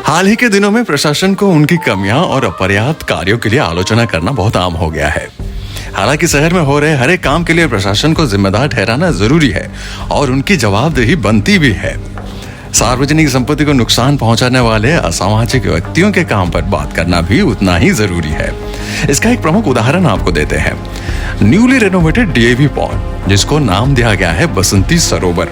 हाल ही के दिनों में प्रशासन को उनकी कमियां और अपर्याप्त कार्यों के लिए आलोचना करना बहुत आम हो गया है। हालांकि शहर में हो रहे हर एक काम के लिए प्रशासन को जिम्मेदार ठहराना जरूरी है और उनकी जवाबदेही बनती भी है। सार्वजनिक संपत्ति को नुकसान पहुंचाने वाले असामाजिक व्यक्तियों के काम पर बात करना भी उतना ही जरूरी है। इसका एक प्रमुख उदाहरण आपको देते हैं। न्यूली रेनोवेटेड डीएवी पॉन्ड, जिसको नाम दिया गया है बसंती सरोवर।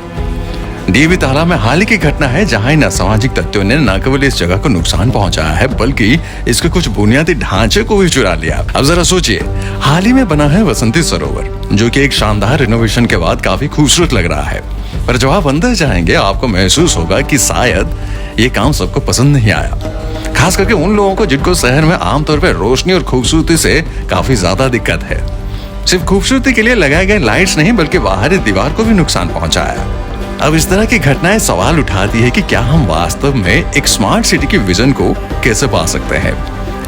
डीएवी तालाब में हाल ही की घटना है जहां इन असामाजिक तत्वों ने न केवल इस जगह को नुकसान पहुंचाया है बल्कि इसके कुछ बुनियादी ढांचे को भी चुरा लिया। अब जरा सोचिए, हाल ही में बना है बसंती सरोवर, जो कि एक शानदार रिनोवेशन के बाद काफी खूबसूरत लग रहा है। पर जब आप अंदर जाएंगे आपको महसूस होगा कि शायद ये काम सबको पसंद नहीं आया, खास करके उन लोगों को जिनको शहर में आमतौर पर रोशनी और खूबसूरती से काफी ज्यादा दिक्कत है। सिर्फ खूबसूरती के लिए लगाए गए लाइट्स नहीं बल्कि बाहरी दीवार को भी नुकसान पहुंचाया। अब इस तरह की घटनाएं सवाल उठाती है कि क्या हम वास्तव में एक स्मार्ट सिटी की विजन को कैसे पा सकते हैं।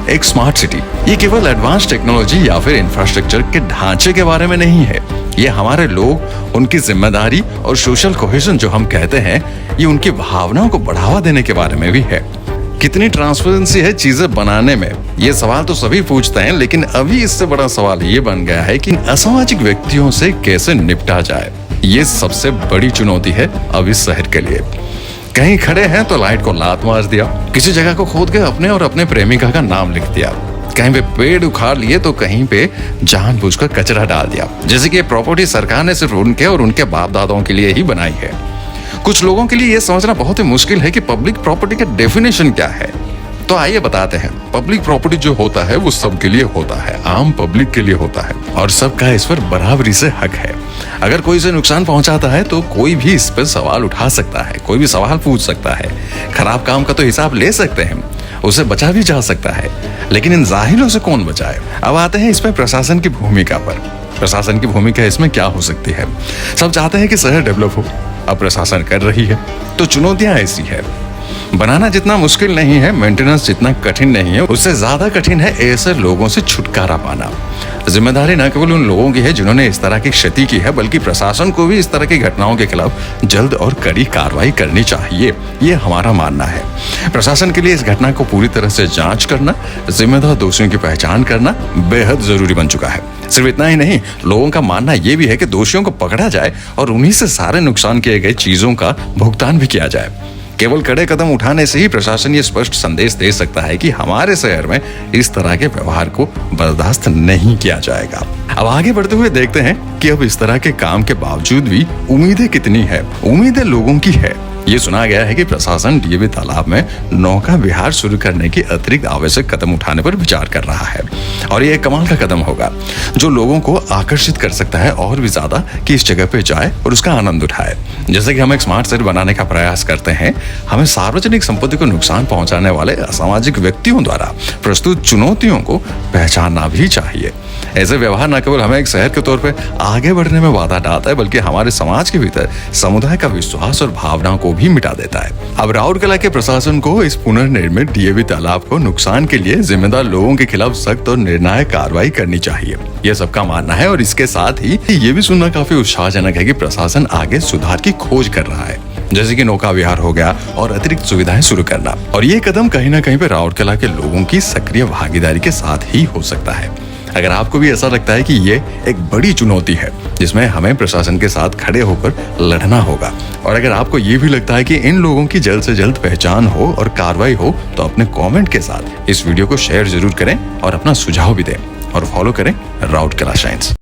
एक स्मार्ट सिटी ये केवल एडवांस टेक्नोलॉजी या फिर इंफ्रास्ट्रक्चर के ढांचे के बारे में नहीं है। ये हमारे लोग, उनकी जिम्मेदारी और सोशल कोहेजन जो हम कहते हैं, ये उनकी भावनाओं को बढ़ावा देने के बारे में भी है। कितनी ट्रांसपेरेंसी है चीजें बनाने में, ये सवाल तो सभी पूछते हैं, लेकिन अभी इससे बड़ा सवाल ये बन गया है कि असामाजिक व्यक्तियों से कैसे निपटा जाए। ये सबसे बड़ी चुनौती है अब इस शहर के लिए। कहीं खड़े हैं तो लाइट को लात मार दिया, किसी जगह को खोद के अपने और अपने प्रेमिका का नाम लिख दिया, कहीं पे पेड़ उखाड़ लिए तो कहीं पे जानबूझकर कचरा डाल दिया, जैसे कि ये प्रॉपर्टी सरकार ने सिर्फ उनके और उनके बाप दादाओं के लिए ही बनाई है। कुछ लोगों के लिए ये समझना बहुत ही मुश्किल है कि पब्लिक प्रॉपर्टी का डेफिनेशन क्या है। तो आइए बताते हैं। पब्लिक प्रॉपर्टी जो होता है वो सबके लिए होता है, आम पब्लिक के लिए होता है और सबका इस पर बराबरी से हक है। अगर कोई इसे नुकसान पहुंचाता है तो कोई भी इस पर सवाल उठा सकता है, कोई भी सवाल पूछ सकता है। खराब काम का तो हिसाब ले सकते हैं, उसे बचा भी जा सकता है, लेकिन इन जाहिलों से कौन बचाए। अब आते हैं इस पर प्रशासन की भूमिका पर। प्रशासन की भूमिका इसमें क्या हो सकती है। सब चाहते हैं कि शहर डेवलप हो, अब प्रशासन कर रही है, तो चुनौतियां ऐसी है। बनाना जितना मुश्किल नहीं है, मेंटेनेंस जितना कठिन नहीं है, उससे ज्यादा कठिन है ऐसे लोगों से छुटकारा पाना। जिम्मेदारी न केवल उन लोगों की है जिन्होंने इस तरह की क्षति की है, बल्कि प्रशासन को भी इस तरह की घटनाओं के खिलाफ जल्द और कड़ी कार्रवाई करनी चाहिए, ये हमारा मानना है। प्रशासन के लिए इस घटना को पूरी तरह से जांच करना, जिम्मेदार दोषियों की पहचान करना बेहद जरूरी बन चुका है। सिर्फ इतना ही नहीं, लोगों का मानना यह भी है कि दोषियों को पकड़ा जाए और उन्हीं से सारे नुकसान किए गए चीजों का भुगतान भी किया जाए। केवल कड़े कदम उठाने से ही प्रशासन ये स्पष्ट संदेश दे सकता है कि हमारे शहर में इस तरह के व्यवहार को बर्दाश्त नहीं किया जाएगा। अब आगे बढ़ते हुए देखते हैं कि अब इस तरह के काम के बावजूद भी उम्मीदें कितनी है। उम्मीदें लोगों की है। ये सुना गया है कि प्रशासन डीएवी तालाब में नौका विहार शुरू करने की अतिरिक्त आवश्यक कदम उठाने पर विचार कर रहा है और ये एक कमाल का कदम होगा जो लोगों को आकर्षित कर सकता है और भी ज्यादा कि इस जगह पे जाए और उसका आनंद उठाए। जैसे कि हम एक स्मार्ट सिटी बनाने का प्रयास करते हैं, हमें सार्वजनिक संपत्ति को नुकसान पहुंचाने वाले असामाजिक व्यक्तियों द्वारा प्रस्तुत चुनौतियों को पहचानना भी चाहिए। ऐसे व्यवहार न केवल हमें एक शहर के तौर पे आगे बढ़ने में बाधा डालता है, बल्कि हमारे समाज के भीतर समुदाय का विश्वास और भावनाओं को भी मिटा देता है। अब राउरकेला के प्रशासन को इस पुनर्निर्मित डीएवी तालाब को नुकसान के लिए जिम्मेदार लोगों के खिलाफ सख्त और निर्णायक कार्रवाई करनी चाहिए, यह सबका मानना है। और इसके साथ ही ये भी सुनना काफी उत्साहजनक है कि प्रशासन आगे सुधार की खोज कर रहा है, जैसे कि नौका विहार हो गया और अतिरिक्त सुविधाएं शुरू करना। और ये कदम कहीं ना कहीं पे राउरकेला के लोगों की सक्रिय भागीदारी के साथ ही हो सकता है। अगर आपको भी ऐसा लगता है कि ये एक बड़ी चुनौती है जिसमें हमें प्रशासन के साथ खड़े होकर लड़ना होगा, और अगर आपको ये भी लगता है कि इन लोगों की जल्द से जल्द पहचान हो और कार्रवाई हो, तो अपने कमेंट के साथ इस वीडियो को शेयर जरूर करें और अपना सुझाव भी दें और फॉलो करें राउरकेला शाइन्स।